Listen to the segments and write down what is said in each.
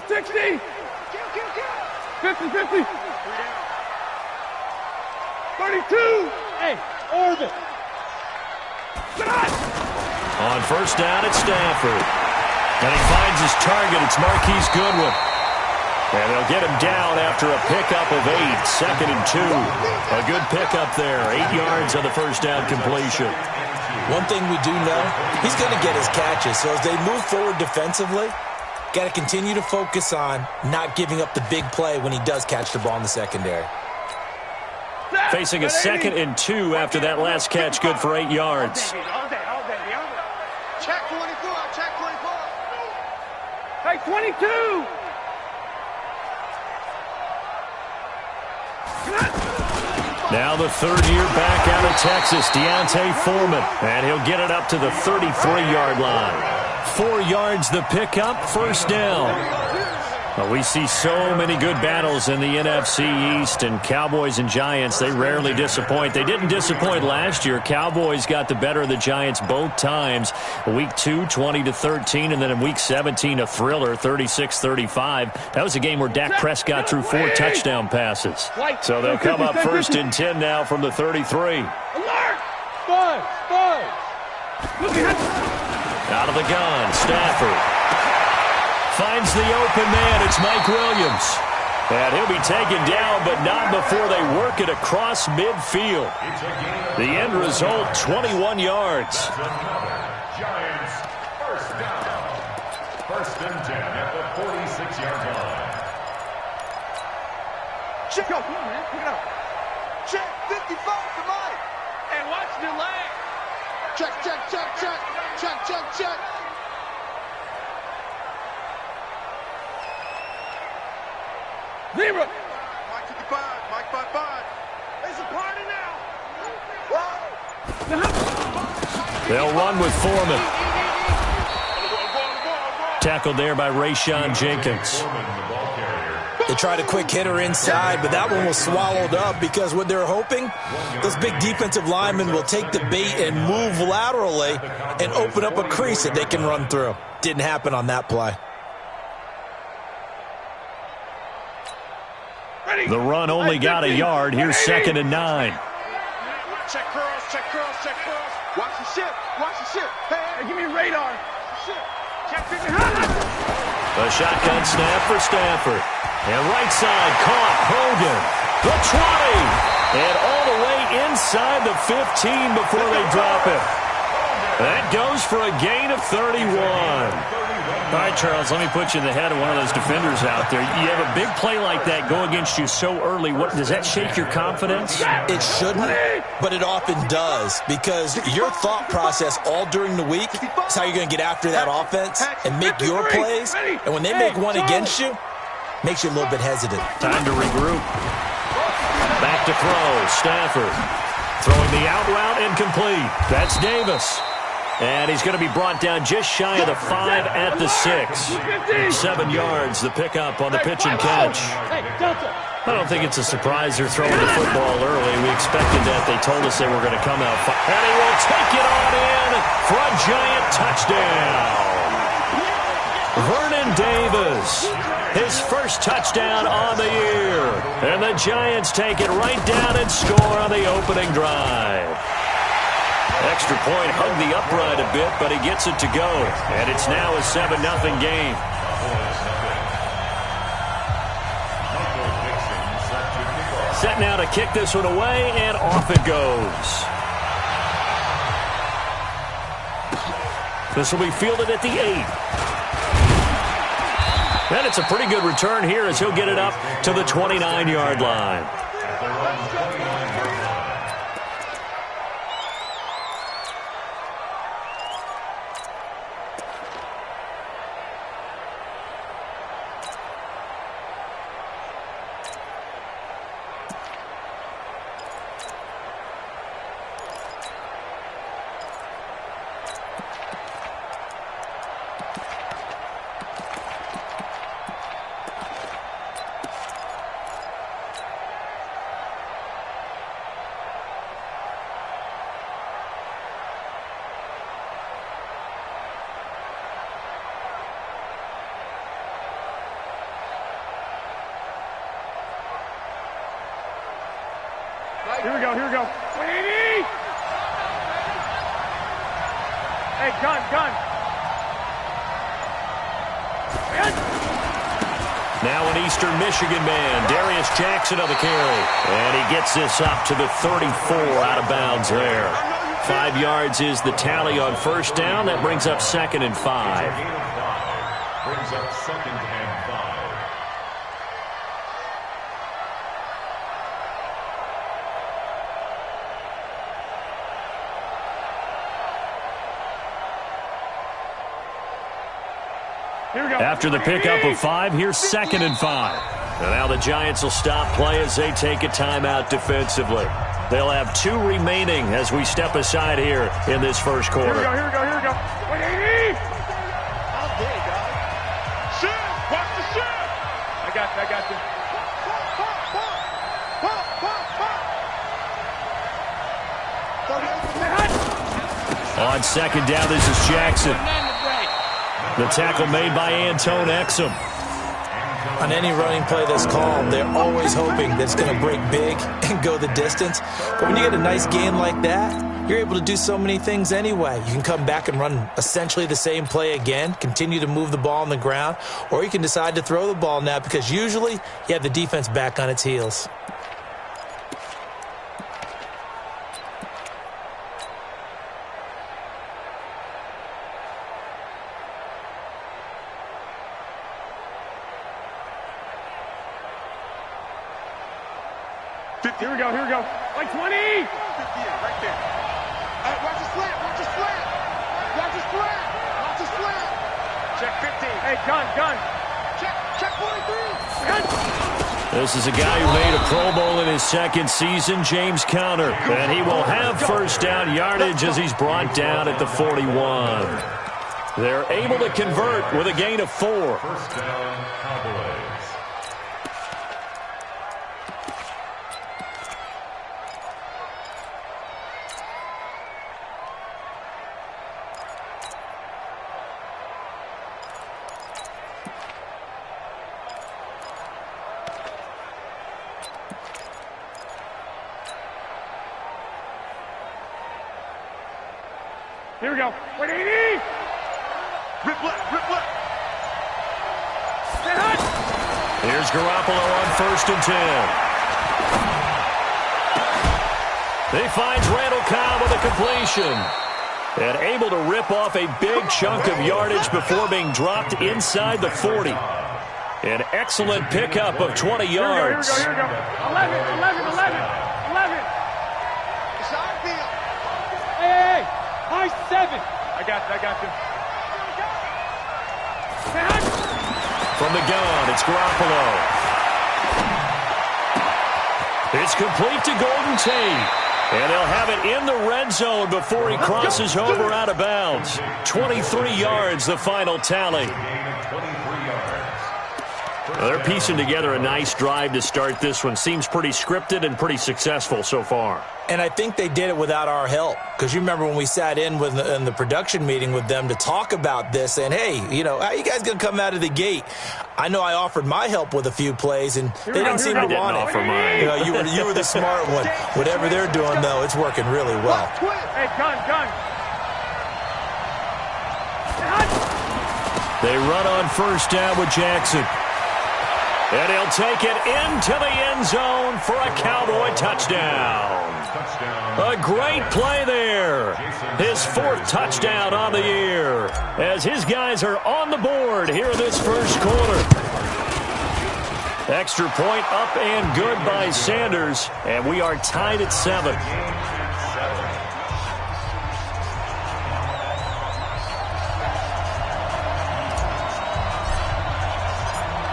60. 50. 32. Hey, orbit. On first down, it's Stafford. And he finds his target. It's Marquise Goodwin. And they'll get him down after a pickup of 8. 2nd and 2. A good pickup there. 8 yards on the first down completion. One thing we do know, he's going to get his catches. So as they move forward defensively, got to continue to focus on not giving up the big play when he does catch the ball in the secondary. Facing a 2nd and 2 after that last catch, good for 8 yards. Check 24. Check 24. Hey, 22. Now the third year back out of Texas, Deontay Foreman. And he'll get it up to the 33-yard line. 4 yards the pickup, first down. Well, we see so many good battles in the NFC East, and Cowboys and Giants, they rarely disappoint. They didn't disappoint last year. Cowboys got the better of the Giants both times. Week 2, 20-13, and then in Week 17, a thriller, 36-35. That was a game where Dak Prescott threw 4 touchdown passes. So they'll come up first and 10 now from the 33. Alert! Five. Out of the gun, Stafford. Finds the open man. It's Mike Williams. And he'll be taken down, but not before they work it across midfield. The end result, 21 yards. Giants, first down. 1st and 10 at the 46-yard line. Check out, come on, man. Pick it up. Check 55 to Mike. And watch the leg. Check. Zero. Mike 55. Mike 55. It's a party now. They'll run with Foreman. Tackled there by Rayshon Jenkins. They tried a quick hitter inside, but that one was swallowed up because what they're hoping, those big defensive linemen will take the bait and move laterally and open up a crease that they can run through. Didn't happen on that play. The run only got a yard. Here's 2nd and 9. Check curls. Watch the ship. Hey, give me a radar. Check 50. A shotgun snap for Stafford. And right side caught Hogan. The 20. And all the way inside the 15 before they drop it. That goes for a gain of 31. All right, Charles, let me put you in the head of one of those defenders out there. You have a big play like that go against you so early. Does that shake your confidence? It shouldn't, but it often does, because your thought process all during the week is how you're going to get after that offense and make your plays. And when they make one against you, makes you a little bit hesitant. Time to regroup. Back to throw. Stafford throwing the out route incomplete. That's Davis. And he's going to be brought down just shy of the 5 at the 6. 7 yards, the pickup on the pitch and catch. I don't think it's a surprise they're throwing the football early. We expected that. They told us they were going to come out. And he will take it on in for a giant touchdown. Vernon Davis, his first touchdown on the year. And the Giants take it right down and score on the opening drive. Extra point hugged the upright a bit, but he gets it to go. And it's now a 7-0 game. Set now to kick this one away, and off it goes. This will be fielded at the 8. And it's a pretty good return here as he'll get it up to the 29-yard line. Here we go, here we go. 180! Hey, gun. Now an Eastern Michigan man, Darius Jackson on the carry. And he gets this up to the 34 out of bounds there. 5 yards is the tally on first down. That brings up 2nd and 5. Brings up 2nd and 5. After the pickup of 5, here's 2nd and 5. And now the Giants will stop play as they take a timeout defensively. They'll have 2 remaining as we step aside here in this first quarter. Here we go. 180! How big, guys? Shit! Watch the shit! I got this. On 2nd down, this is Jackson. The tackle made by Antone Exum. On any running play that's called, they're always hoping that it's going to break big and go the distance. But when you get a nice gain like that, you're able to do so many things anyway. You can come back and run essentially the same play again, continue to move the ball on the ground, or you can decide to throw the ball now because usually you have the defense back on its heels. Here we go. Like 20! 50 right there. Watch the slant. Check 15. Hey, gun. Check 43. This is a guy who made a Pro Bowl in his 2nd season, James Conner. And he will have first down yardage as he's brought down at the 41. They're able to convert with a gain of 4. First down, Cowboys. Here we go. 180! Rip left. Here's Garoppolo on 1st and 10. He finds Randall Cobb with a completion. And able to rip off a big chunk of yardage before being dropped inside the 40. An excellent pickup of 20 yards. Here we go. 11. Side field. Hey! High 7. I got this. From the gun, it's Garoppolo. It's complete to Golden Tate. And they'll have it in the red zone before he crosses over out of bounds. 23 yards, the final tally. They're piecing together a nice drive to start this one. Seems pretty scripted and pretty successful so far. And I think they did it without our help. Because you remember when we sat in the production meeting with them to talk about this, and hey, how you guys going to come out of the gate? I know I offered my help with a few plays, and they didn't seem to want it. You were the smart one. Whatever they're doing, though, it's working really well. Hey, gun. They run on first down with Jackson. And he'll take it into the end zone for a Cowboy touchdown. A great play there. His 4th touchdown on the year as his guys are on the board here in this first quarter. Extra point up and good by Sanders, and we are tied at 7.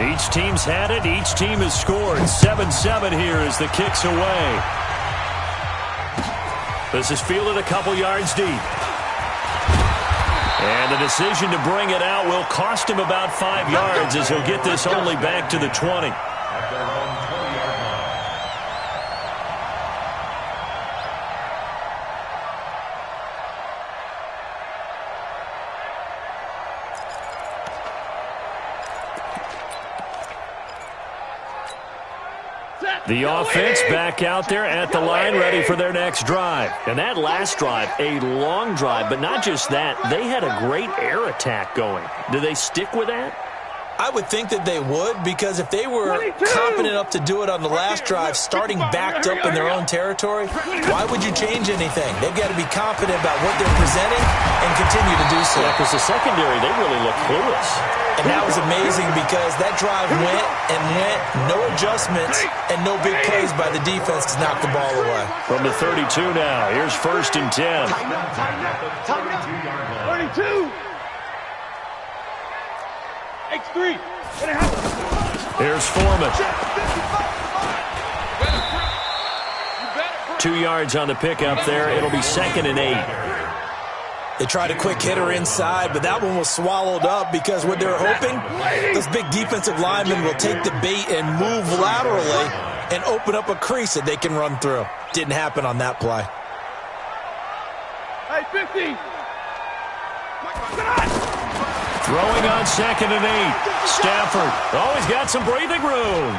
Each team's had it. Each team has scored. 7-7 here as the kick's away. This is fielded a couple yards deep. And the decision to bring it out will cost him about 5 yards as he'll get this only back to the 20. At their own 20-yard line. Set. The offense back out there at the line, ready for their next drive. And that last drive, a long drive, but not just that. They had a great air attack going. Do they stick with that? I would think that they would, because if they were confident enough to do it on the last drive, starting backed up in their own territory, why would you change anything? They've got to be confident about what they're presenting and continue to do so. Yeah, because the secondary, they really look clueless. And that was amazing because that drive went and went, no adjustments, and no big plays by the defense to knock the ball away. From the 32 now, here's 1st and 10. 32. X3. Here's Foreman. 2 yards on the pickup there. It'll be 2nd and 8. They tried a quick hitter inside, but that one was swallowed up because what they're hoping, those big defensive linemen will take the bait and move laterally and open up a crease that they can run through. Didn't happen on that play. Hey, 50. Throwing on 2nd and 8. Stafford. Oh, he's got some breathing room.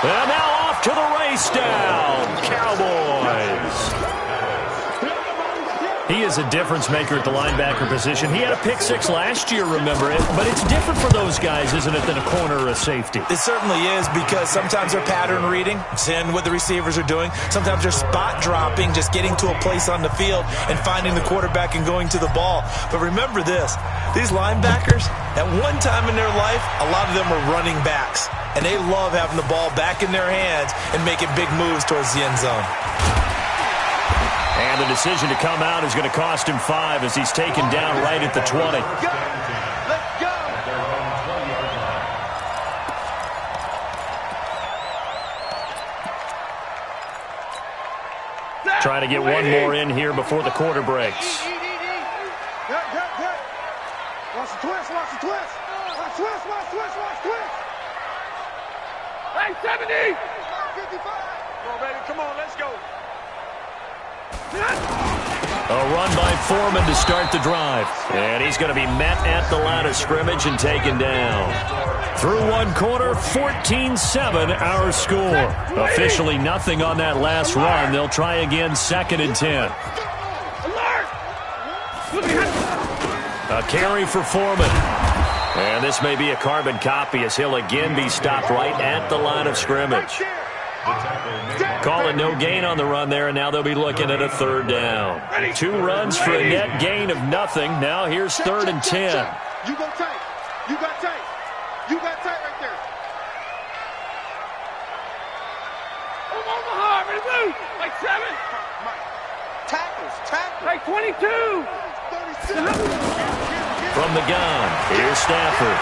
And now off to the race down. Cowboys. He is a difference maker at the linebacker position. He had a pick 6 last year, remember it? But it's different for those guys, isn't it, than a corner or a safety? It certainly is, because sometimes they're pattern reading, seeing what the receivers are doing. Sometimes they're spot dropping, just getting to a place on the field and finding the quarterback and going to the ball. But remember this, these linebackers, at one time in their life, a lot of them were running backs. And they love having the ball back in their hands and making big moves towards the end zone. And the decision to come out is going to cost him 5 as he's taken down right at the 20. Let's go. Trying to get one more in here before the quarter breaks. Watch the twist, watch the twist. Watch twist, watch twist, watch twist. Hey, 70. 55. Come on, baby, come on, let's go. A run by Foreman to start the drive. And he's going to be met at the line of scrimmage and taken down. Through one quarter, 14-7 our score. Officially nothing on that last run. They'll try again 2nd and 10. A carry for Foreman. And this may be a carbon copy as he'll again be stopped right at the line of scrimmage. Calling no gain on the run there, and now they'll be looking at a 3rd down. 2 runs for a net gain of nothing. Now here's 3rd and 10. You go tight. You got tight. You got tight right there. Omaha, ready to move. Like 7. Tackles. Like 22. 36. From the gun, here's Stafford.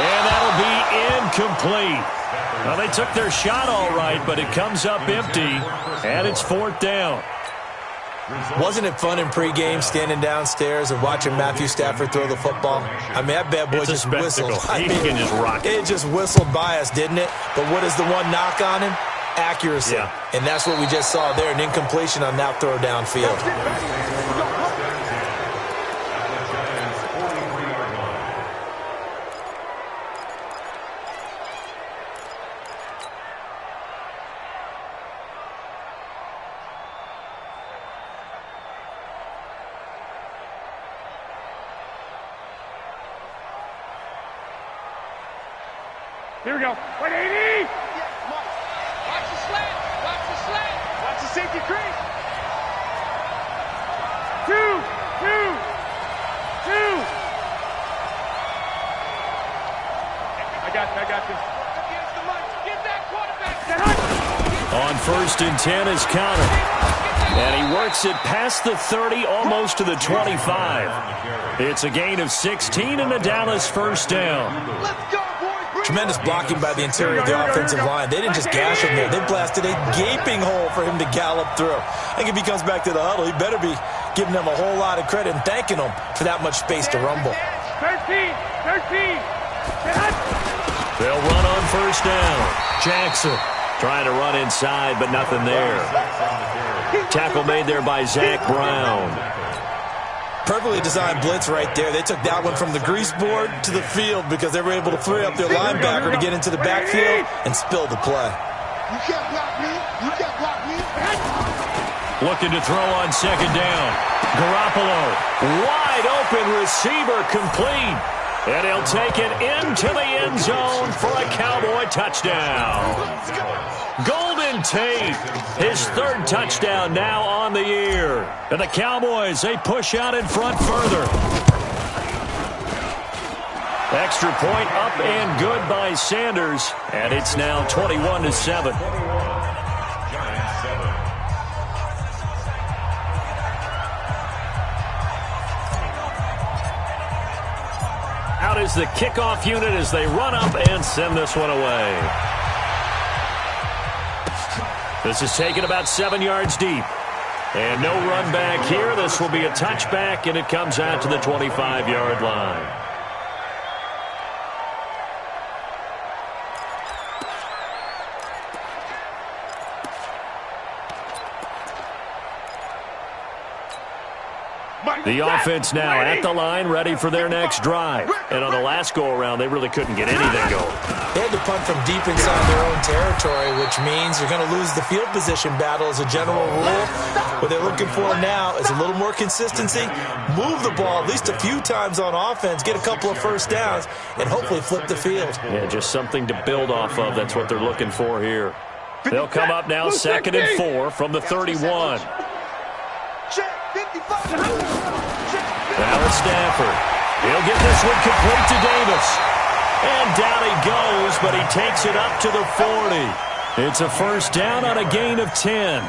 And that'll be incomplete. Well, they took their shot all right, but it comes up empty, and it's 4th down. Wasn't it fun in pregame standing downstairs and watching Matthew Stafford throw the football? I mean, that bad boy just whistled. He can just rock it. It just whistled by us, didn't it? But what is the one knock on him? Accuracy. Yeah. And that's what we just saw there, an incompletion on that throw downfield. Here we go. 180. Watch the slant. Watch the slant. Watch the safety crease. 2. I got this. Get that quarterback. On 1st and 10 is Connor. And he works it past the 30, almost to the 25. It's a gain of 16 and a Dallas 1st down. Let's go. Tremendous blocking by the interior of the offensive line. They didn't just gash him there. They blasted a gaping hole for him to gallop through. I think if he comes back to the huddle, he better be giving them a whole lot of credit and thanking them for that much space to rumble. 13. They'll run on 1st down. Jackson trying to run inside, but nothing there. Tackle made there by Zach Brown. Perfectly designed blitz right there. They took that one from the grease board to the field because they were able to free up their linebacker to get into the backfield and spill the play. You can't block me. You can't block me. Looking to throw on second down. Garoppolo, wide open receiver, complete. And he'll take it into the end zone for a Cowboy touchdown. Golden Tate, his third touchdown now on the year. And the Cowboys, they push out in front further. Extra point up and good by Sanders. And it's now 21-7. Out is the kickoff unit as they run up and send this one away. This is taken about 7 yards deep. And no run back here. This will be a touchback, and it comes out to the 25-yard line. The offense now at the line, ready for their next drive. And on the last go-around, they really couldn't get anything going. They had to punt from deep inside their own territory, which means you're going to lose the field position battle as a general rule. What they're looking for now is a little more consistency, move the ball at least a few times on offense, get a couple of first downs, and hopefully flip the field. Yeah, just something to build off of. That's what they're looking for here. They'll come up now 2nd and 4 from the 31. Now it's Stafford. He'll get this one complete to Davis. And down he goes, but he takes it up to the 40. It's a first down on a gain of 10.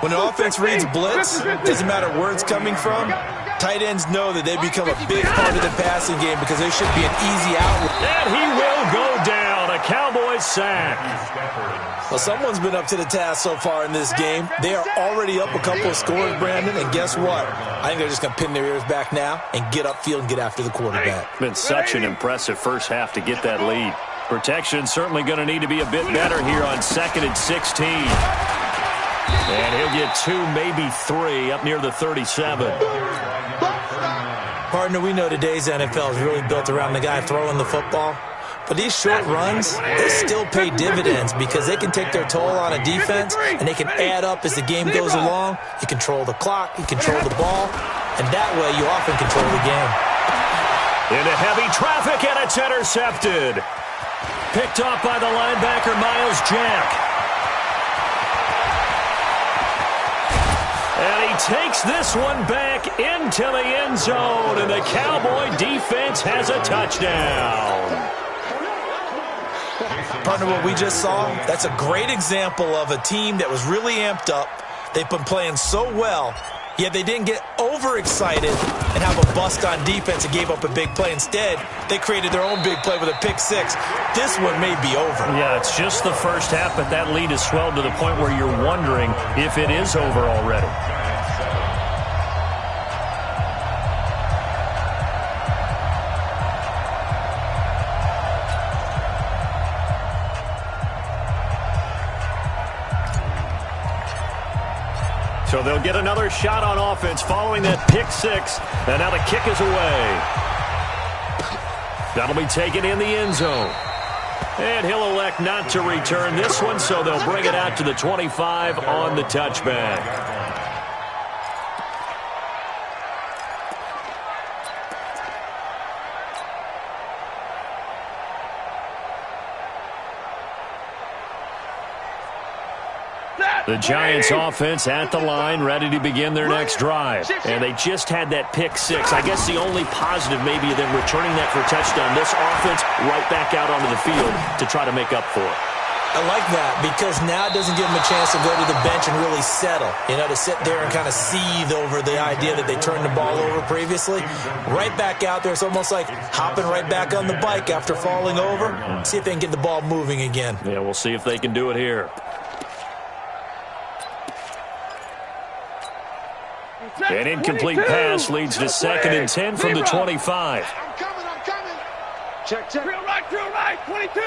When an offense reads blitz, doesn't matter where it's coming from, tight ends know that they become a big part of the passing game because they should be an easy outlet. And he will go down. A Cowboys sack. Well, someone's been up to the task so far in this game. They are already up a couple of scores, Brandon, and guess what? I think they're just going to pin their ears back now and get upfield and get after the quarterback. Been such an impressive first half to get that lead. Protection certainly going to need to be a bit better here on 2nd and 16. And he'll get 2, maybe 3 up near the 37. Partner, we know today's NFL is really built around the guy throwing the football. But these short runs, they still pay dividends because they can take their toll on a defense and they can add up as the game goes along. You control the clock, you control the ball, and that way you often control the game. Into heavy traffic, and it's intercepted. Picked off by the linebacker, Miles Jack. And he takes this one back into the end zone, and the Cowboy defense has a touchdown. Partner, what we just saw, that's a great example of a team that was really amped up. They've been playing so well, yet they didn't get overexcited and have a bust on defense and gave up a big play. Instead, they created their own big play with a pick six. This one may be over. Yeah, it's just the first half, but that lead has swelled to the point where you're wondering if it is over already. So they'll get another shot on offense following that pick six. And now the kick is away. That'll be taken in the end zone. And he'll elect not to return this one, so they'll bring it out to the 25 on the touchback. The Giants offense at the line, ready to begin their next drive. And they just had that pick six. I guess the only positive maybe of them returning that for a touchdown. This offense right back out onto the field to try to make up for it. I like that because now it doesn't give them a chance to go to the bench and really settle. You know, to sit there and kind of seethe over the idea that they turned the ball over previously. Right back out there. It's almost like hopping right back on the bike after falling over. See if they can get the ball moving again. Yeah, we'll see if they can do it here. An incomplete pass leads to 2nd and 10 from the 25. I'm coming. Check. Drill right, 22.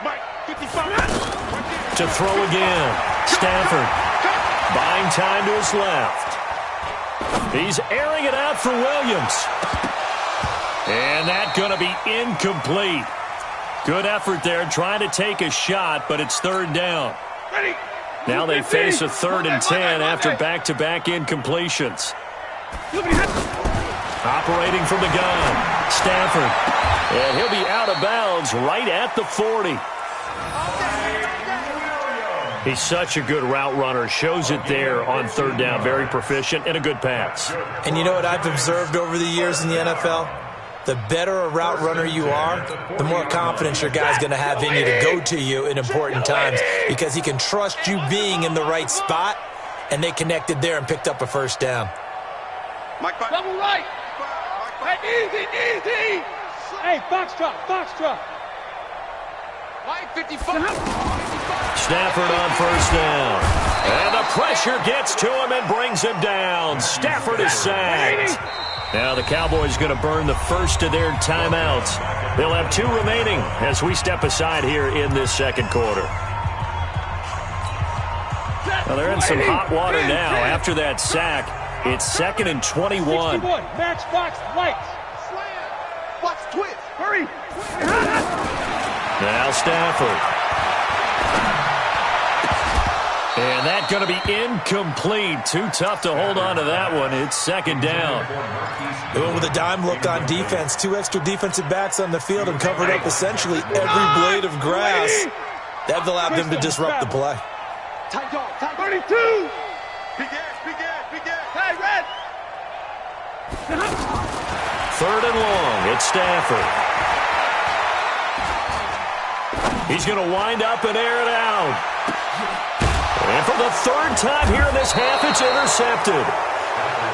Mike, 55. To throw again. Stafford. Buying time to his left. He's airing it out for Williams. And that's going to be incomplete. Good effort there trying to take a shot, but it's third down. Ready. Now they face a 3rd and 10 after back-to-back incompletions. Operating from the gun, Stafford. And he'll be out of bounds right at the 40. He's such a good route runner. Shows it there on 3rd down. Very proficient and a good pass. And you know what I've observed over the years in the NFL? The better a route runner you are, the more confidence your guy's going to have in you to go to you in important times because he can trust you being in the right spot, and they connected there and picked up a first down. Double right. Hey, easy. Hey, box drop. White 55. Stafford on first down. And the pressure gets to him and brings him down. Stafford is sacked. Now the Cowboys going to burn the first of their timeouts. They'll have 2 remaining as we step aside here in this second quarter. Well, they're in some hot water now after that sack. It's 2nd and 21. Match box lights. Watch twist. Hurry. Now Stafford. And that's going to be incomplete. Too tough to hold on to that one. It's 2nd down. Going with a dime look on defense. 2 extra defensive backs on the field and covered up essentially every blade of grass. That allowed them to disrupt the play. 32. Big ass. Hey, red. 3rd and long. It's Stafford. He's going to wind up and air it out. And for the 3rd time here in this half, it's intercepted.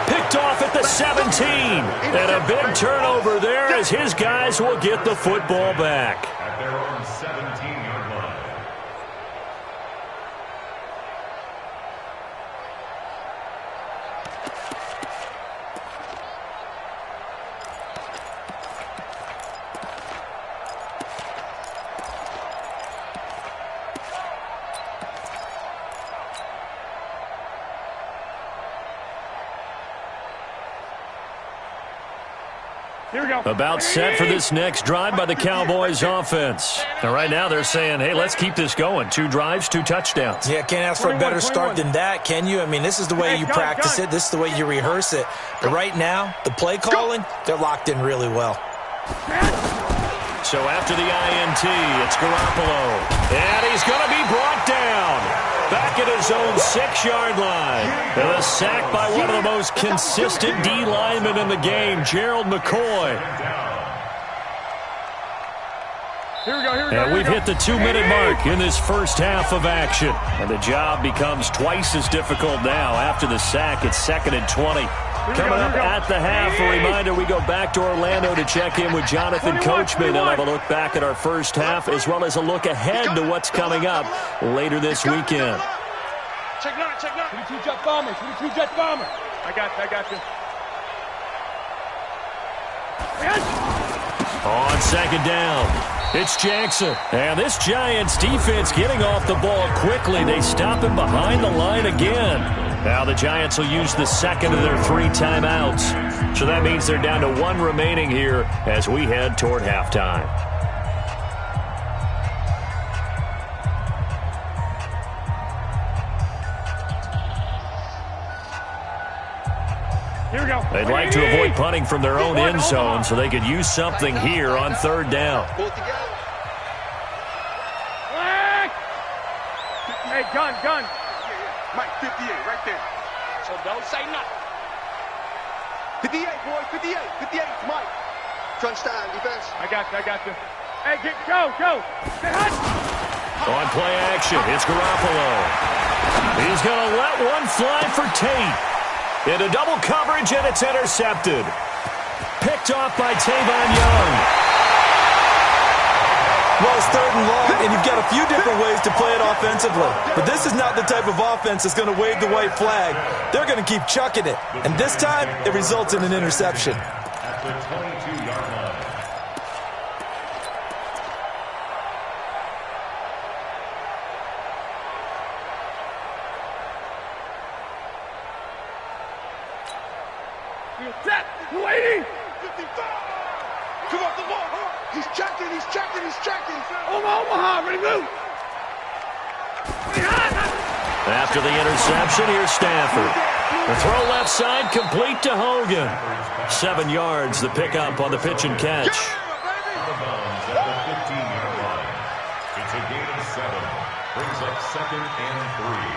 Picked off at the 17. And a big turnover there as his guys will get the football back. At their own 17-yard line. Here we go. About set for this next drive by the Cowboys offense. And right now they're saying, hey, let's keep this going. 2 drives, 2 touchdowns. Yeah, can't ask for a better start than that, can you? I mean, this is the way you practice it. This is the way you rehearse it. But right now, the play calling, they're locked in really well. So after the INT, it's Garoppolo. And he's going to be brought down. Back at his own 6-yard line. And a sack by one of the most consistent D linemen in the game, Gerald McCoy. Here we go. And we've hit the 2-minute mark in this first half of action. And the job becomes twice as difficult now. After the sack, it's 2nd and 20. Coming up at the half, a reminder, we go back to Orlando to check in with Jonathan Coachman and have a look back at our first half as well as a look ahead to what's coming up later this weekend. Check 9. 22 jet bomber. I got you. On 2nd down, it's Jackson. And this Giants defense getting off the ball quickly. They stop him behind the line again. Now the Giants will use the 2nd of their 3 timeouts. So that means they're down to 1 remaining here as we head toward halftime. Here we go. They'd like to avoid punting from their own end zone so they could use something here on 3rd down. Hey, gun. Mike, 58, right there. So don't say nothing. 58, boys, 58, Mike. Crunch time, defense. I got you. Hey, go. Hey, On play action, it's Garoppolo. He's going to let one fly for Tate. Into double coverage, and it's intercepted. Picked off by Tavon Young. Well, it's 3rd and long, and you've got a few different ways to play it offensively. But this is not the type of offense that's going to wave the white flag. They're going to keep chucking it. And this time, it results in an interception. At the 22-yard line. Waiting. 55. Come off the ball. He's checking. Omaha, ready to move. After the interception, here's Stafford. The throw left side, complete to Hogan. 7 yards, the pickup on the pitch and catch. It's a gain of 7. Brings up 2nd and 3.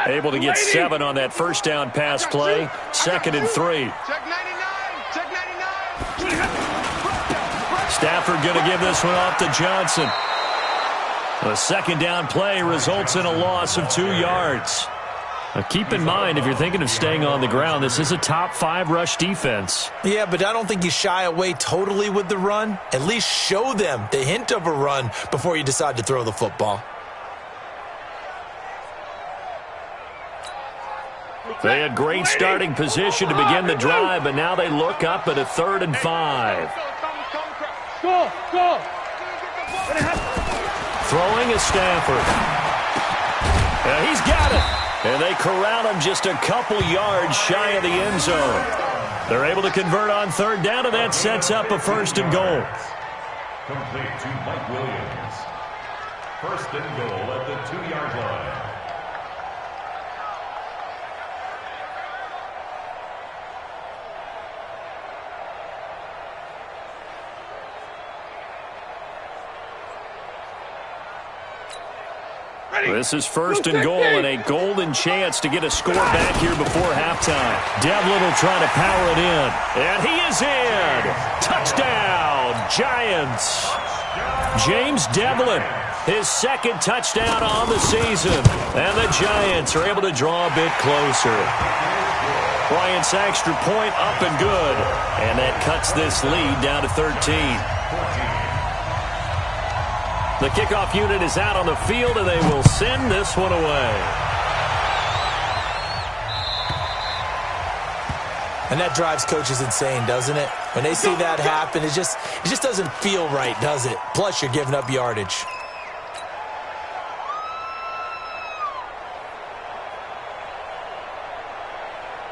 Able to get 7 on that first down pass play. 2nd and 3. Check 99. Check 99. Stafford going to give this one off to Johnson. The 2nd down play results in a loss of 2 yards. Now keep in mind, if you're thinking of staying on the ground, this is a top 5 rush defense. Yeah, but I don't think you shy away totally with the run. At least show them the hint of a run before you decide to throw the football. They had great starting position to begin the drive, but now they look up at a 3rd and 5. Go. Throwing is Stafford. He's got it. And they corral him just a couple yards shy of the end zone. They're able to convert on 3rd down, and that sets up a 1st and goal. Complete to Mike Williams. 1st and goal at the 2-yard line. This is 1st and goal and a golden chance to get a score back here before halftime. Devlin will try to power it in. And he is in. Touchdown, Giants. James Devlin, his 2nd touchdown on the season. And the Giants are able to draw a bit closer. Bryant's extra point up and good. And that cuts this lead down to 13. The kickoff unit is out on the field, and they will send this one away. And that drives coaches insane, doesn't it? When they see that happen, it just doesn't feel right, does it? Plus, you're giving up yardage.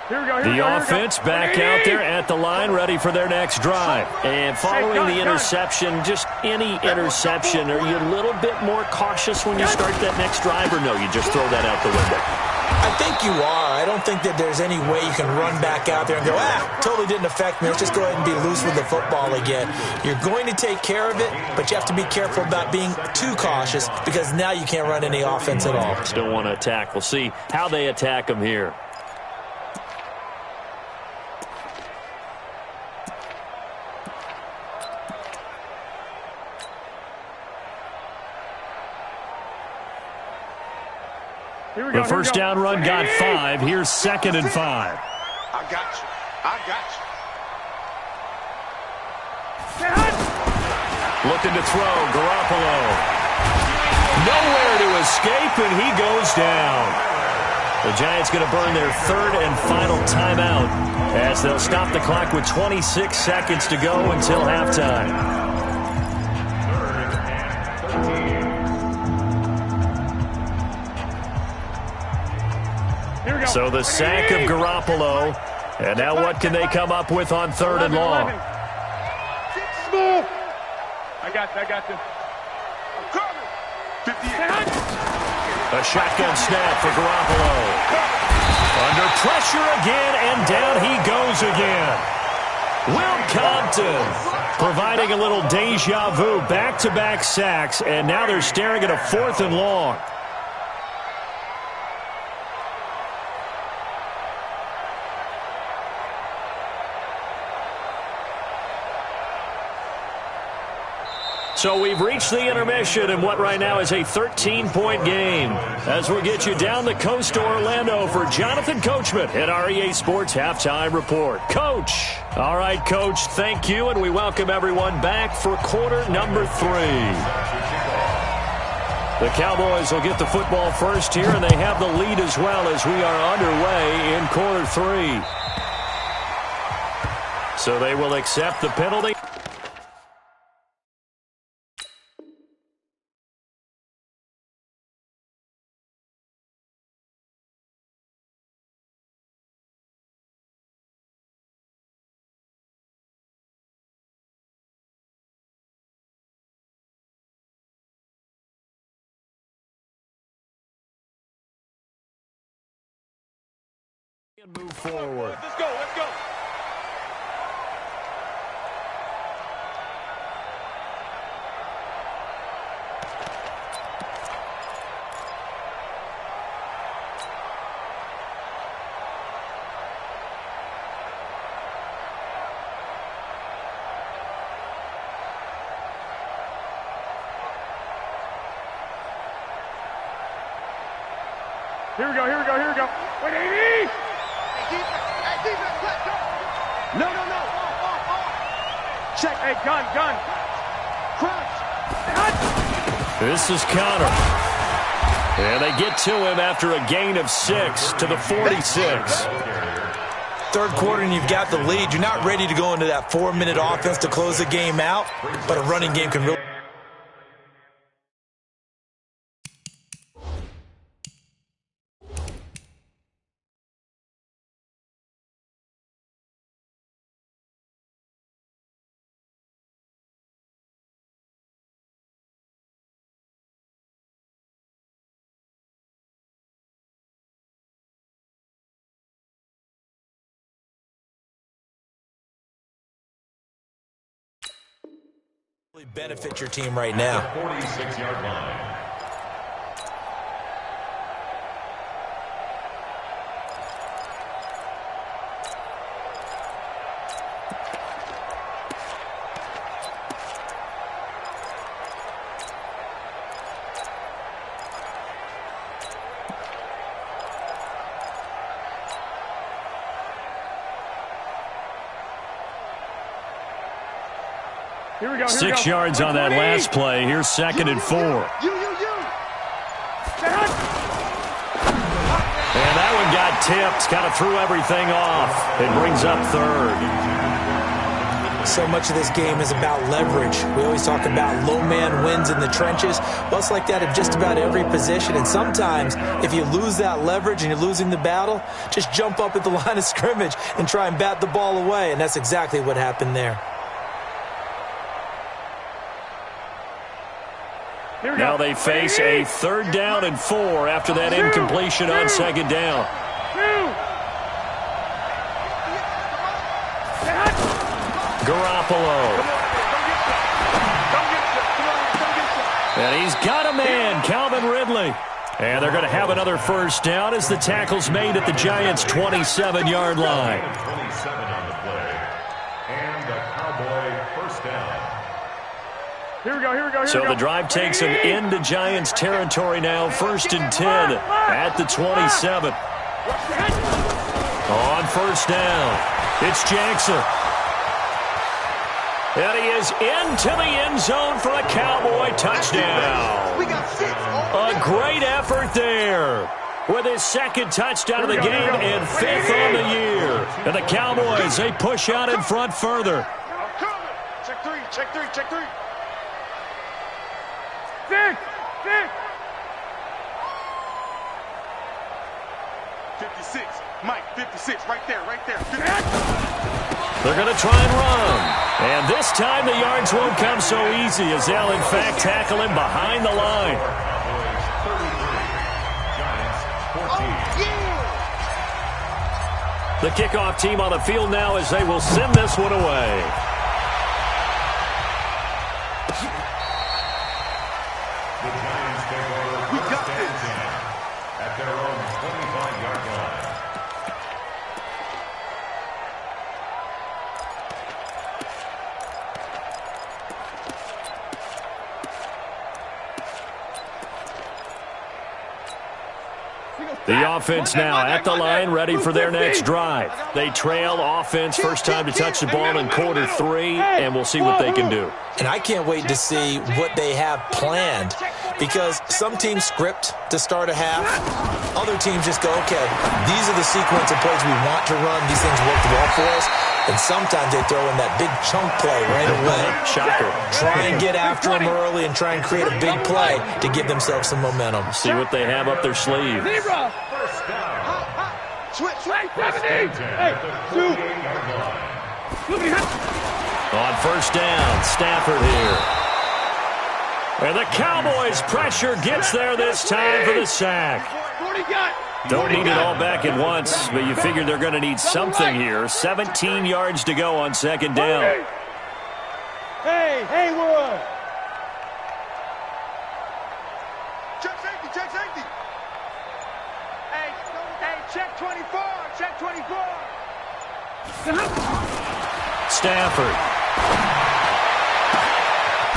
The offense back out there at the line, ready for their next drive. And following the interception, just any interception, are you a little bit more cautious when you start that next drive, or no, you just throw that out the window? I think you are. I don't think that there's any way you can run back out there and go, totally didn't affect me. Let's just go ahead and be loose with the football again. You're going to take care of it, but you have to be careful about being too cautious because now you can't run any offense at all. Still want to attack. We'll see how they attack them here. The first down run got 5. Here's 2nd and 5. I got you. Looking to throw, Garoppolo. Nowhere to escape, and he goes down. The Giants going to burn their 3rd and final timeout as they'll stop the clock with 26 seconds to go until halftime. So the sack of Garoppolo. And now what can they come up with on 3rd and long? I got you. I'm coming. 58. A shotgun snap for Garoppolo. Under pressure again, and down he goes again. Will Compton providing a little deja vu, back-to-back sacks, and now they're staring at a 4th and long. So we've reached the intermission in what right now is a 13-point game. As we'll get you down the coast to Orlando for Jonathan Coachman at our EA Sports Halftime Report. Coach. All right, Coach, thank you, and we welcome everyone back for quarter number 3. The Cowboys will get the football first here, and they have the lead as well as we are underway in quarter 3. So they will accept the penalty. Move forward. Let's go, let's go. Here we go, here we go, here we go. Wait, 80! Hey, defense, let go! No, off. Check, hey, gun. Crunch! This is Connor. And they get to him after a gain of 6 to the 46. Third quarter and you've got the lead. You're not ready to go into that 4-minute offense to close the game out, but a running game can really... benefit your team right now. 46-yard line. Here we go, 6 yards on that last play. Here's 2nd and 4. And that one got tipped. Kind of threw everything off. It brings up 3rd. So much of this game is about leverage. We always talk about low man wins in the trenches. Well, it's like that in just about every position. And sometimes, if you lose that leverage and you're losing the battle, just jump up at the line of scrimmage and try and bat the ball away. And that's exactly what happened there. Now they face a 3rd down and 4 after that incompletion on 2nd down. Garoppolo. And he's got a man, Calvin Ridley. And they're going to have another 1st down as the tackle's made at the Giants' 27-yard line. 27 on the play. And the Cowboy 1st down. Here we go. So the drive takes them into Giants territory now. 1st and 10 at the 27. On 1st down, it's Jackson. And he is into the end zone for a Cowboy touchdown. A great effort there. With his 2nd touchdown of the game and 5th on the year. And the Cowboys, they push out in front further. Check three. 6. Mike, 56, right there. 56. They're going to try and run. And this time the yards won't come so easy as they'll, in fact, tackle him behind the line. The kickoff team on the field now as they will send this one away. The Giants take over 1st and 10 at their own 25-yard line. The offense now at the line, ready for their next drive. They trail offense, first time to touch the ball in quarter 3, and we'll see what they can do. And I can't wait to see what they have planned, because some teams script to start a half. Other teams just go, okay, these are the sequence of plays we want to run. These things work well for us. And sometimes they throw in that big chunk play right away. Shocker. Try and get after them early and try and create a big play to give themselves some momentum. See what they have up their sleeve. Zebra. First down. Switch. 70. Hey, On first down, Stafford here. And the Cowboys' pressure gets there this time for the sack. Don't need it all back at once, but you figure they're going to need something here. 17 yards to go on second down. Hey, Haywood! Check safety, check safety! Hey, check 24, check 24! Stafford.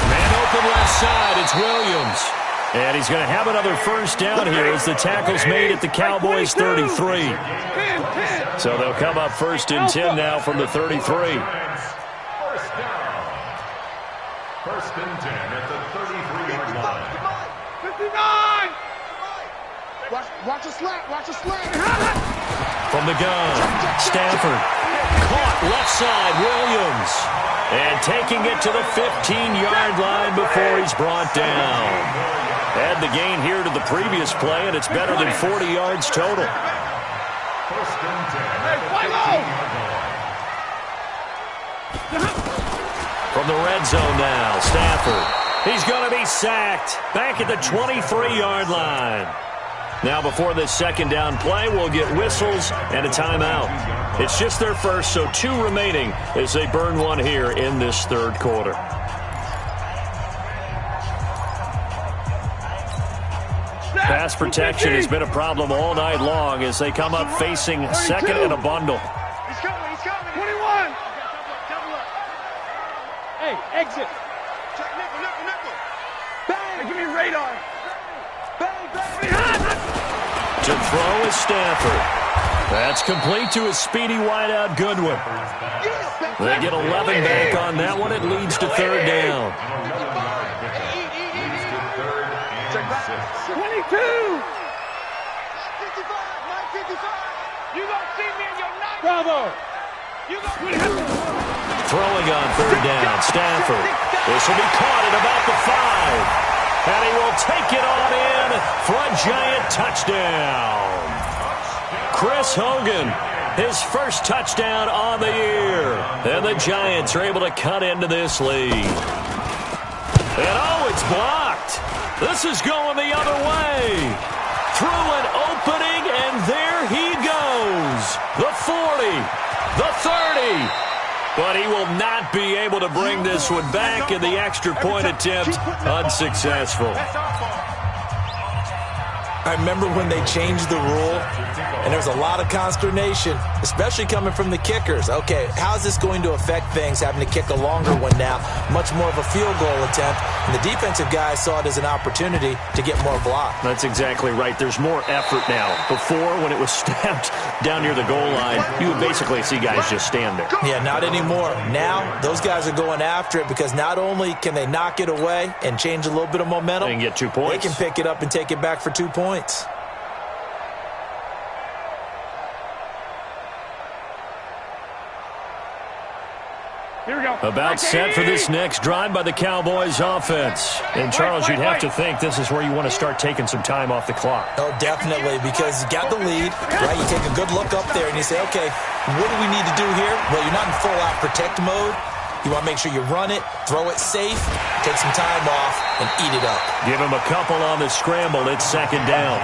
Man open left side, it's Williams. And he's going to have another first down here as the tackle's made at the Cowboys' 33. So they'll come up first and 10 now from the 33. First down. First and 10 at the 33-yard line. 59! Watch a slant, watch a slant. From the gun, Stafford. Caught left side, Williams. And taking it to the 15-yard line before he's brought down. Add the gain here to the previous play, and it's better than 40 yards total. First and 10 at the 15-yard line. From the red zone now, Stafford. He's going to be sacked back at the 23-yard line. Now before this second down play, we'll get whistles and a timeout. It's just their first, so 2 remaining as they burn one here in this third quarter. Pass protection has been a problem all night long as they come up facing second and a bundle. He's coming, 21! Hey, exit! Check nickel! Bang! Give me radar! Bang! To throw is Stafford. That's complete to his speedy wideout Goodwin. They get 11 back on that one. It leads to third down. 22! 55! You gonna see me in your night! Bravo! Throwing on third down, Stafford. This will be caught at about the 5. And he will take it on in for a giant touchdown. Chris Hogan, his first touchdown on the year. And the Giants are able to cut into this lead. And oh, it's blocked. This is going the other way. Through an opening, and there he goes. The 40, the 30. But he will not be able to bring this one back, and the extra point attempt unsuccessful. I remember when they changed the rule, and there was a lot of consternation, especially coming from the kickers. Okay, how's this going to affect things, having to kick a longer one now, much more of a field goal attempt, and the defensive guys saw it as an opportunity to get more block. That's exactly right. There's more effort now. Before, when it was snapped down near the goal line, you would basically see guys just stand there. Yeah, not anymore. Now, those guys are going after it because not only can they knock it away and change a little bit of momentum, and get 2 points. They can pick it up and take it back for 2 points. Here we go. About set for this next drive by the Cowboys offense. And Charles, you'd have to think this is where you want to start taking some time off the clock. Oh, definitely, because you got the lead, right? You take a good look up there and you say, okay, what do we need to do here? Well, you're not in full-out protect mode. You want to make sure you run it, throw it safe, take some time off, and eat it up. Give him a couple on the scramble. It's second down.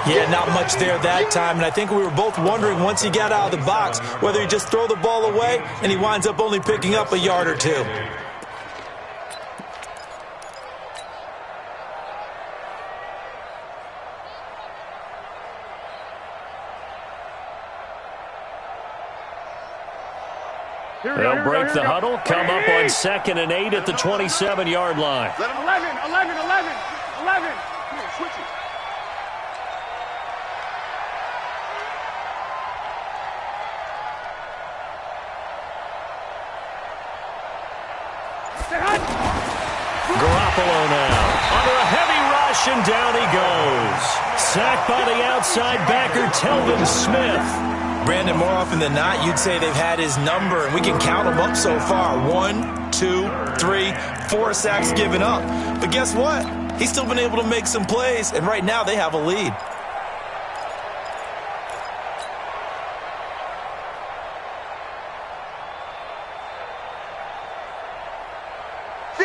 Yeah, not much there that time, and I think we were both wondering once he got out of the box whether he just throw the ball away and he winds up only picking up a yard or 2. They'll break the huddle, come up on 2nd and 8 at the 27-yard line. 11. Come here, switch it. Garoppolo now under a heavy rush, and down he goes. Sacked by the outside backer, Telvin Smith. Brandon, more often than not, you'd say they've had his number, and we can count them up so far. 1, 2, 3, 4 sacks given up. But guess what? He's still been able to make some plays, and right now they have a lead.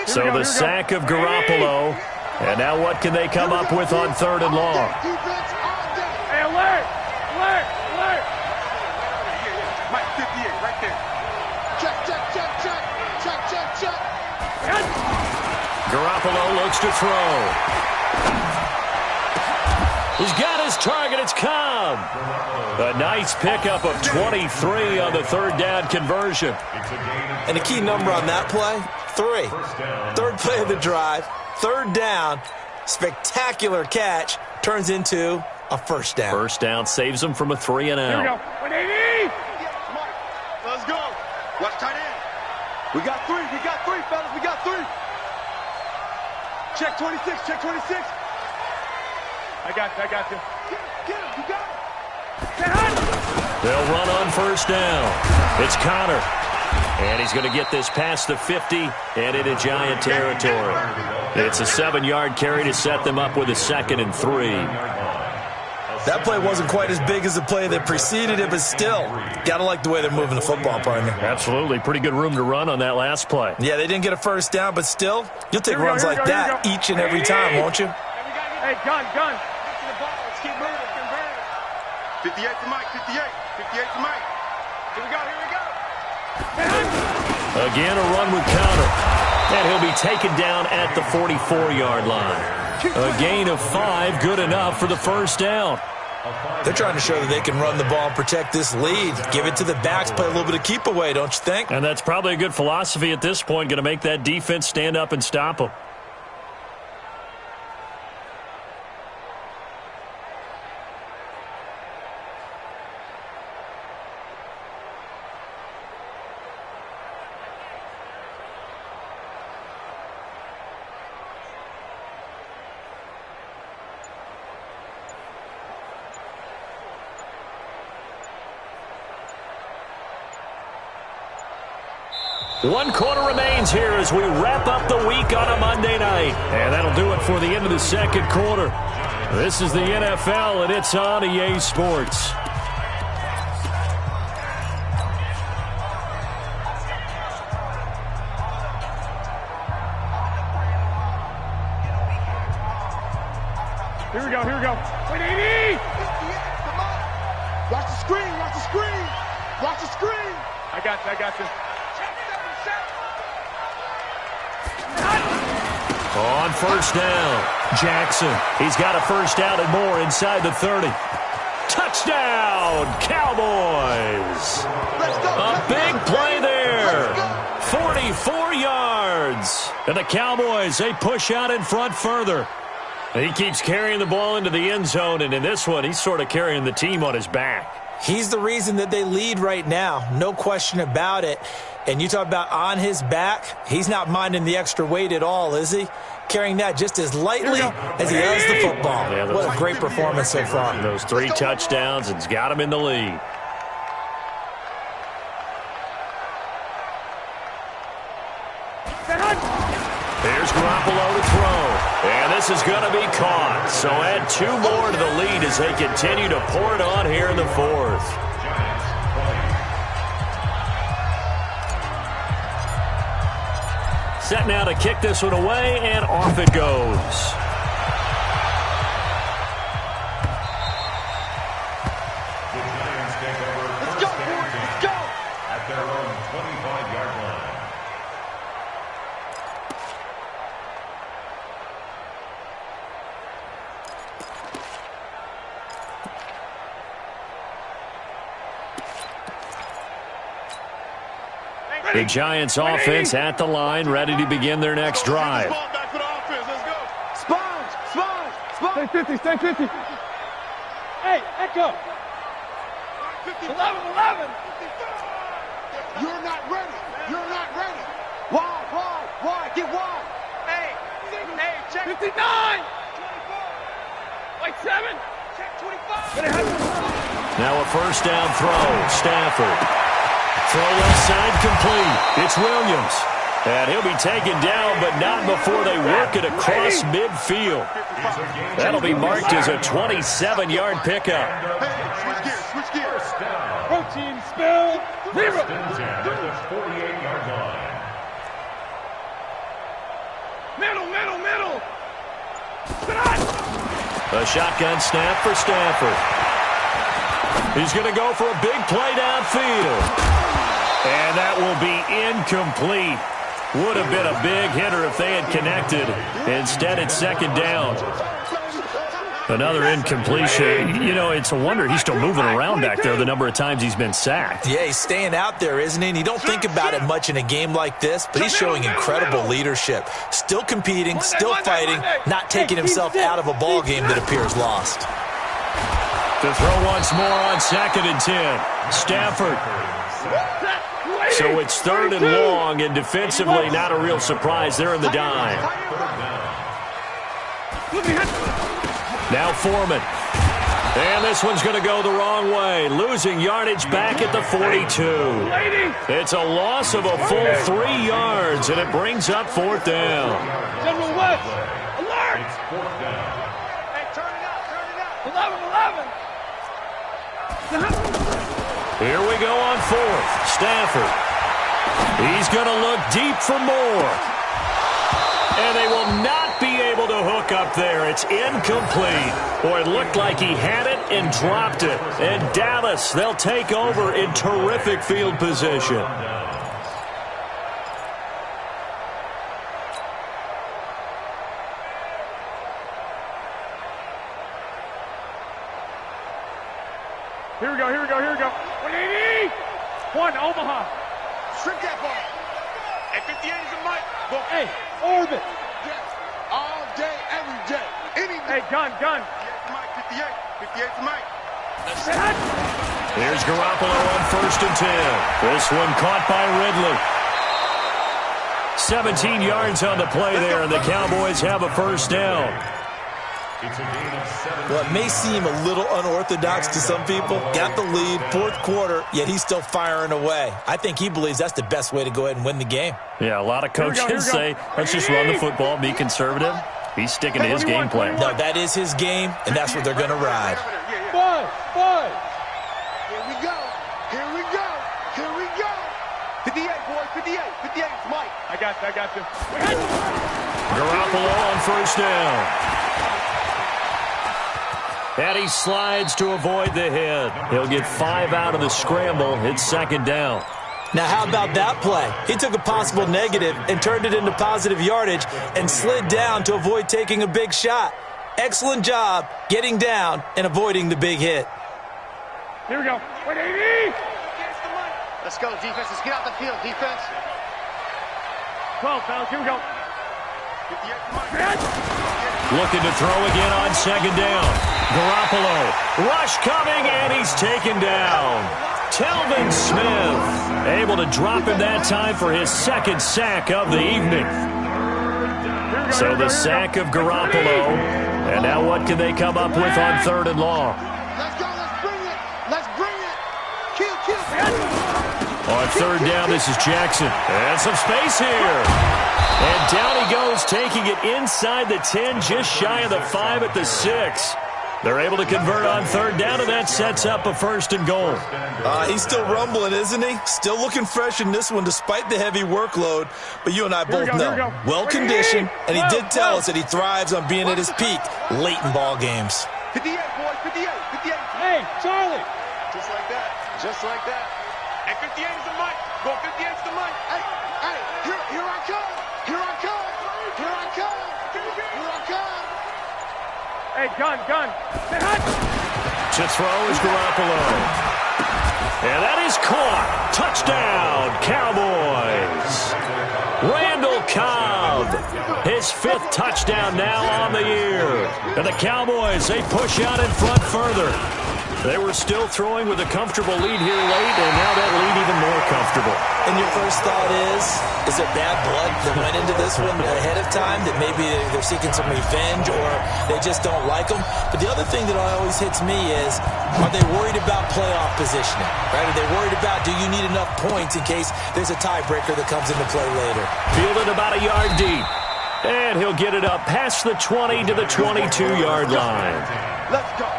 So the sack of Garoppolo. And now what can they come up with on 3rd and long? Hey, alert! Garoppolo looks to throw. He's got his target. It's Cobb. A nice pickup of 23 on the third down conversion. And the key number on that play, 3. Third play of the drive, third down, spectacular catch, turns into a first down. First down saves them from a 3 and out. Here we go. 180. Let's go. Watch tight end. We got 3. We got 3, fellas. We got 3. Check 26. Check 26. I got you. Get him. You got it. They'll run on first down. It's Connor. And he's going to get this past the 50 and into Giant territory. It's a 7-yard carry to set them up with a 2nd and 3. That play wasn't quite as big as the play that preceded it, but still, got to like the way they're moving the football, partner. Absolutely. Pretty good room to run on that last play. Yeah, they didn't get a first down, but still, you'll take runs like that each and every time, won't you? Hey, gun. Get to the ball. Let's keep moving. 58 to Mike. 58 to Mike. Here we go. Again, a run with Connor. And he'll be taken down at the 44-yard line. A gain of 5, good enough for the first down. They're trying to show that they can run the ball and protect this lead. Give it to the backs, play a little bit of keep away, don't you think? And that's probably a good philosophy at this point, going to make that defense stand up and stop them. One quarter remains here as we wrap up the week on a Monday night. And that'll do it for the end of the second quarter. This is the NFL, and it's on EA Sports. Here we go. 180. Watch the screen. I got you. On first down, Jackson. He's got a first down and more inside the 30. Touchdown, Cowboys. A big play there. 44 yards. And the Cowboys, they push out in front further. He keeps carrying the ball into the end zone, and in this one, he's sort of carrying the team on his back. He's the reason that they lead right now, no question about it. And you talk about on his back, he's not minding the extra weight at all, is he? Carrying that just as lightly as he does the football. Yeah, what a great performance so far. Those 3 touchdowns, and it's got him in the lead. Here's Garoppolo to throw. And this is going to be caught. So add 2 more to the lead as they continue to pour it on here in the 4th. Set now to kick this one away, and off it goes. Let's go, boys. Let's go. At their own 25-yard line. The Giants offense at the line, ready to begin their next drive. Stay 50. Hey, echo. 11. You're not ready. Why? Get wide. Hey, check. 59. 24. Like 7. Check 25. Now a first down throw. Stafford. Throw left side complete. It's Williams. And he'll be taken down, but not before they work it across midfield. That'll be marked as a 27-yard pickup. Switch gears. Protein spill. 0. At the 48-yard line. Middle. A shotgun snap for Stafford. He's going to go for a big play downfield. And that will be incomplete. Would have been a big hitter if they had connected. Instead, it's second down. Another incompletion. You know, it's a wonder he's still moving around back there the number of times he's been sacked. Yeah, he's staying out there, isn't he? And you don't think about it much in a game like this, but he's showing incredible leadership. Still competing, still fighting, not taking himself out of a ball game that appears lost. To throw once more on 2nd and 10. Stafford. So it's 3rd and long, and defensively not a real surprise. They're in the dime. Now Foreman. And this one's going to go the wrong way. Losing yardage back at the 42. It's a loss of a full 3 yards, and it brings up 4th down. General West, alert! Hey, turn it up. 11. Here we go on 4th. Stafford. He's going to look deep for more. And they will not be able to hook up there. It's incomplete. Boy, it looked like he had it and dropped it. And Dallas, they'll take over in terrific field position. Here we go. 180! 1, Omaha. Strip that ball. At 58 is a mic. Hey, orbit. Yes. All day, every day. Any day. Hey, gun. 58. 58's the mic. Here's Garoppolo on 1st and 10. This one caught by Ridley. 17 yards on the play there, and the Cowboys have a 1st down. Well, it may seem a little unorthodox to some people. Got the lead, 4th quarter, yet he's still firing away. I think he believes that's the best way to go ahead and win the game. Yeah, a lot of coaches say, let's just run the football, be conservative. He's sticking to his game plan. No, that is his game, and that's what they're going to ride. Boy. Here we go. 58, boy. 58. 58's Mike. I got you. Garoppolo on 1st down. And he slides to avoid the hit. He'll get 5 out of the scramble. It's 2nd down. Now, how about that play? He took a possible negative and turned it into positive yardage and slid down to avoid taking a big shot. Excellent job getting down and avoiding the big hit. Here we go. 180! Let's go, defense. Let's get out the field, defense. 12, fellas. Here we go. Looking to throw again on 2nd down. Garoppolo. Rush coming, and he's taken down. Telvin Smith able to drop him that time for his 2nd sack of the evening. So the sack of Garoppolo. And now what can they come up with on 3rd and long? Let's go. Let's bring it. Kill. On 3rd down, this is Jackson. And some space here. And down he goes, taking it inside the 10, just shy of the 5 at the 6. They're able to convert on 3rd down, and that sets up a 1st and goal. He's still rumbling, isn't he? Still looking fresh in this one despite the heavy workload. But you and I both know, well-conditioned, and he did tell us that he thrives on being at his peak late in ball games. 58, boy. 58. Hey, Charlie. Just like that. And 58 is the mic. Go, 58's the mic. Hey, here I come. Hey, gun. To throw is Garoppolo. And that is caught. Touchdown, Cowboys. Randall Cobb. His 5th touchdown now on the year. And the Cowboys, they push out in front further. They were still throwing with a comfortable lead here late, and now that lead even more comfortable. And your first thought is there bad blood that went into this one ahead of time, that maybe they're seeking some revenge or they just don't like them? But the other thing that always hits me is, are they worried about playoff positioning? Right? Are they worried about, do you need enough points in case there's a tiebreaker that comes into play later? Fielded about a yard deep. And he'll get it up past the 20 to the 22-yard line. Let's go.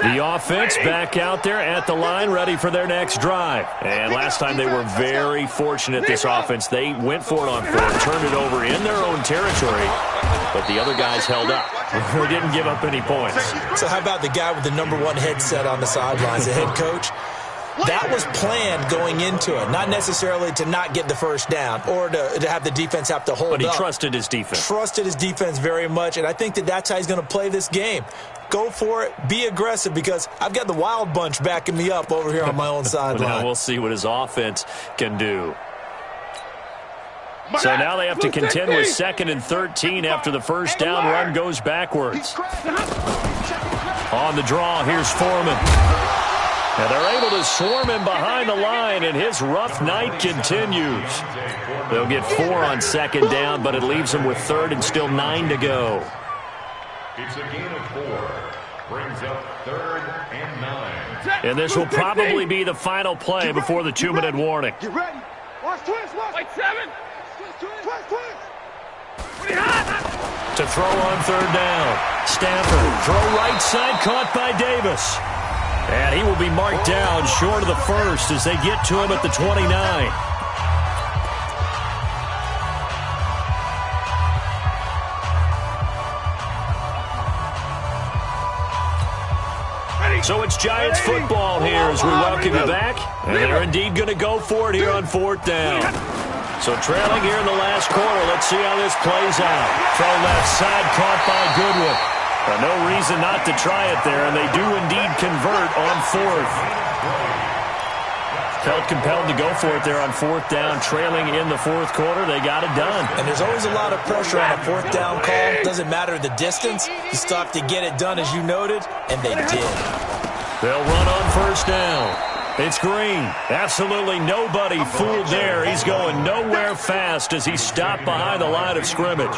The offense back out there at the line, ready for their next drive. And last time they were very fortunate, this offense. They went for it on 4th, turned it over in their own territory. but the other guys held up. They didn't give up any points. So how about the guy with the #1 headset on the sidelines, the head coach? That was planned going into it, not necessarily to not get the first down or to have the defense have to hold up. But he trusted his defense. Trusted his defense very much, and I think that's how he's going to play this game. Go for it. Be aggressive, because I've got the wild bunch backing me up over here on my own sideline. Now we'll see what his offense can do. So now they have to contend with 2nd and 13 after the first down run goes backwards. On the draw, here's Foreman. And they're able to swarm him behind the line, and his rough night continues. They'll get 4 on 2nd down, but it leaves them with 3rd and still 9 to go. It's a gain of 4. Brings up 3rd and 9. And this will probably be the final play before the 2-minute warning. Get ready. Watch twist. Watch 7. Twist. To throw on 3rd down. Stafford, throw right side, caught by Davis. And he will be marked down short of the first as they get to him at the 29. So it's Giants football here as we welcome you back. And they're indeed going to go for it here on 4th down. So trailing here in the last quarter. Let's see how this plays out. Throw left side, caught by Goodwin. No reason not to try it there, and they do indeed convert on 4th. Felt compelled to go for it there on 4th down, trailing in the 4th quarter. They got it done. And there's always a lot of pressure on a 4th down call. Doesn't matter the distance. You still have to get it done, as you noted, and they did. They'll run on 1st down. It's Green. Absolutely nobody fooled there. He's going nowhere fast as he stopped behind the line of scrimmage.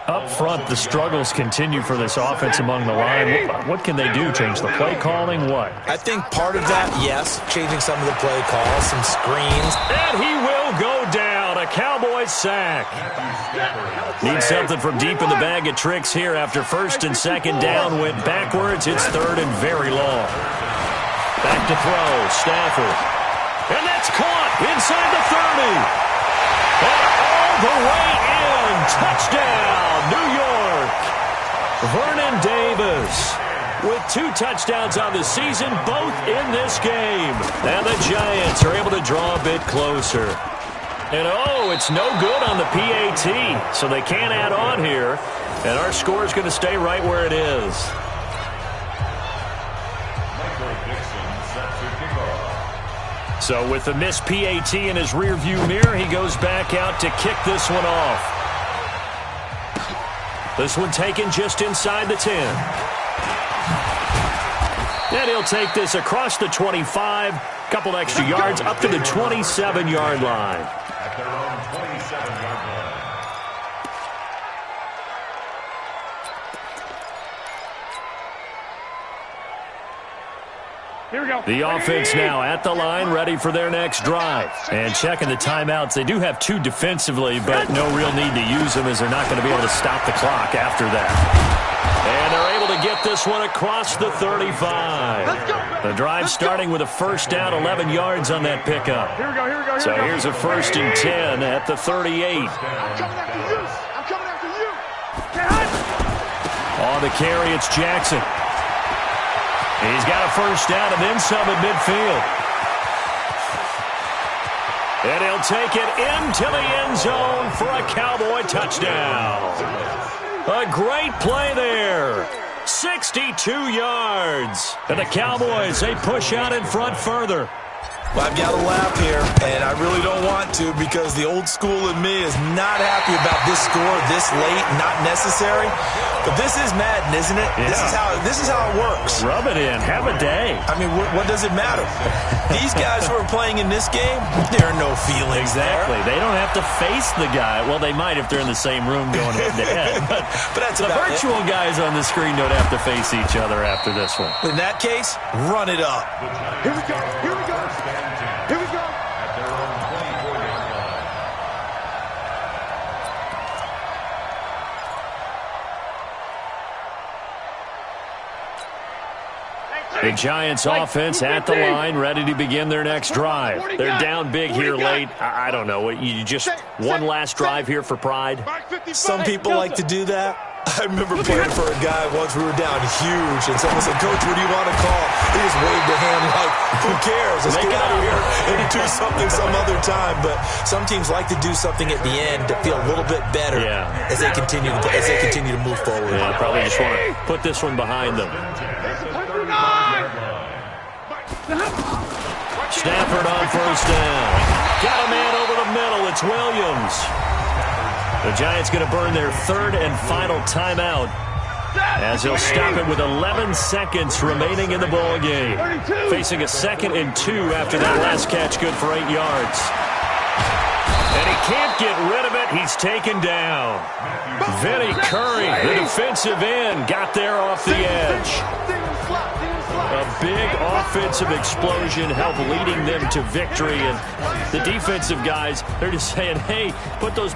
Up front, the struggles continue for this offense among the line. What can they do? Change the play calling? What? I think part of that, yes, changing some of the play calls, some screens. And he will go down. A Cowboys sack. Need something from deep in the bag of tricks here after 1st and 2nd down went backwards. It's 3rd and very long. Back to throw. Stafford. And that's caught inside the 30. And all the way in. Touchdown, New York. Vernon Davis with 2 touchdowns on the season, both in this game. And the Giants are able to draw a bit closer. And, it's no good on the PAT, so they can't add on here. And our score is going to stay right where it is. So with the missed PAT in his rearview mirror, he goes back out to kick this one off. This one taken just inside the 10. And he'll take this across the 25, couple extra yards up to the 27-yard line. At their own 27-yard line. Here we go. The offense now at the line, ready for their next drive. And checking the timeouts. They do have 2 defensively, but no real need to use them as they're not going to be able to stop the clock after that. And they're able to get this one across the 35. The drive starting with a 1st down, 11 yards on that pickup. Here we go. So here's a 1st and 10 at the 38. I'm coming after you. On the carry, it's Jackson. He's got a 1st down and then some at midfield. And he'll take it into the end zone for a Cowboy touchdown. A great play there. 62 yards. And the Cowboys, they push out in front further. Well, I've got to laugh here, and I really don't want to because the old school in me is not happy about this score this late, not necessary. But this is Madden, isn't it? Yeah. This is how it works. Rub it in. Have a day. I mean, what does it matter? These guys who are playing in this game, there are no feelings Exactly. there. They don't have to face the guy. Well, they might if they're in the same room going head-to-head. But that's the about virtual guys on the screen don't have to face each other after this one. In that case, run it up. Here we go. Here we go. Here we go. At their own 24-yard line. The Giants offense at the line, ready to begin their next drive. They're down big here late. I don't know. You just one last drive here for pride? Some people like to do that. I remember playing for a guy once. We were down huge, and someone said, "Coach, what do you want to call?" He just waved a hand like, "Who cares? Let's get out of here and do something some other time." But some teams like to do something at the end to feel a little bit better as they continue to move forward. Yeah, probably just want to put this one behind them. Stafford on first down. Got a man over the middle. It's Williams. The Giants going to burn their third and final timeout as he'll stop it with 11 seconds remaining in the ball game. Facing a 2nd and 2 after that last catch, good for 8 yards. And he can't get rid of it. He's taken down. Vinny Curry, the defensive end, got there off the edge. A big offensive explosion helped leading them to victory. And the defensive guys, they're just saying, hey, put those